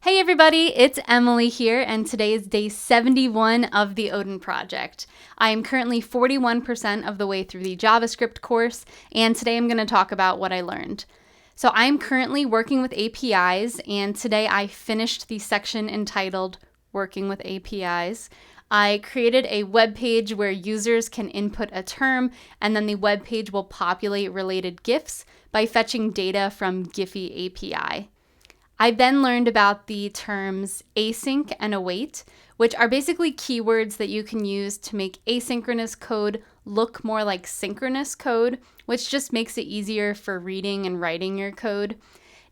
Hey everybody, it's Emily here, and today is day 71 of the Odin project. I am currently 41% of the way through the JavaScript course, and today I'm going to talk about what I learned. So I'm currently working with APIs, and today I finished the section entitled Working with APIs. I created a web page where users can input a term, and then the web page will populate related GIFs by fetching data from Giphy API. I then learned about the terms async and await, which are basically keywords that you can use to make asynchronous code look more like synchronous code, which just makes it easier for reading and writing your code.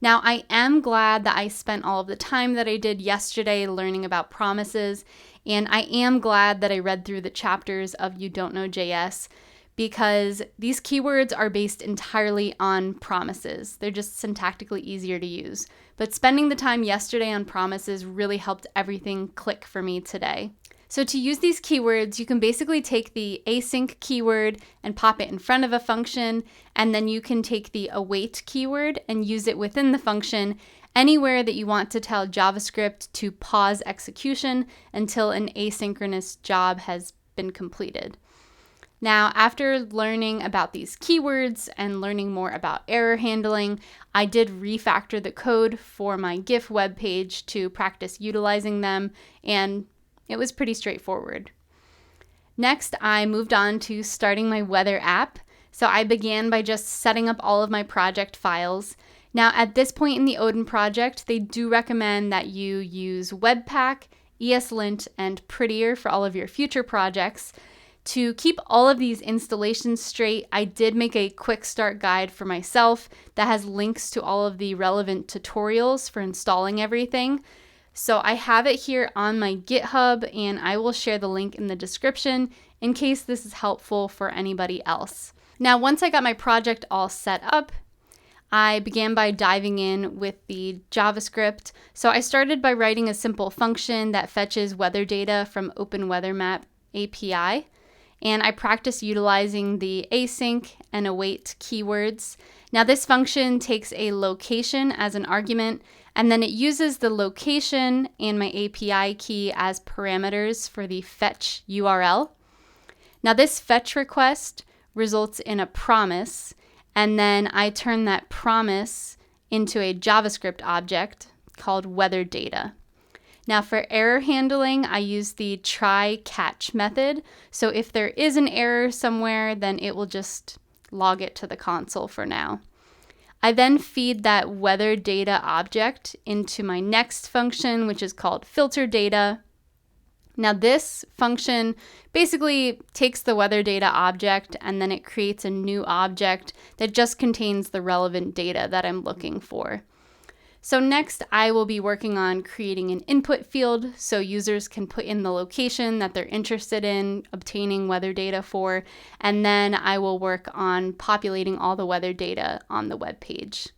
Now, I am glad that I spent all of the time that I did yesterday learning about promises, and I am glad that I read through the chapters of You Don't Know JS, because these keywords are based entirely on promises. They're just syntactically easier to use. But spending the time yesterday on promises really helped everything click for me today. So to use these keywords, you can basically take the async keyword and pop it in front of a function, and then you can take the await keyword and use it within the function anywhere that you want to tell JavaScript to pause execution until an asynchronous job has been completed. Now, after learning about these keywords and learning more about error handling, I did refactor the code for my GIF web page to practice utilizing them, and it was pretty straightforward. Next, I moved on to starting my weather app. So I began by just setting up all of my project files. Now, at this point in the Odin project, they do recommend that you use Webpack, ESLint, and Prettier for all of your future projects. To keep all of these installations straight, I did make a quick start guide for myself that has links to all of the relevant tutorials for installing everything. So I have it here on my GitHub, and I will share the link in the description in case this is helpful for anybody else. Now, once I got my project all set up, I began by diving in with the JavaScript. So I started by writing a simple function that fetches weather data from OpenWeatherMap API. And I practiced utilizing the async and await keywords. Now this function takes a location as an argument, and then it uses the location and my API key as parameters for the fetch URL. Now this fetch request results in a promise, and then I turn that promise into a JavaScript object called weather data. Now for error handling, I use the try catch method. So if there is an error somewhere, then it will just log it to the console for now. I then feed that weather data object into my next function, which is called filter data. Now this function basically takes the weather data object and then it creates a new object that just contains the relevant data that I'm looking for. So next, I will be working on creating an input field so users can put in the location that they're interested in obtaining weather data for, and then I will work on populating all the weather data on the web page.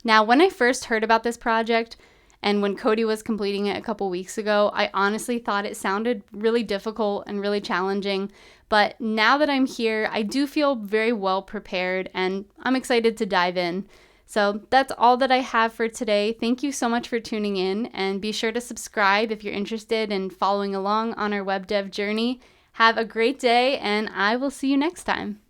Now, when I first heard about this project, and when Cody was completing it a couple weeks ago, I honestly thought it sounded really difficult and really challenging, but now that I'm here, I do feel very well prepared, and I'm excited to dive in. So that's all that I have for today. Thank you so much for tuning in, and be sure to subscribe if you're interested in following along on our web dev journey. Have a great day, and I will see you next time.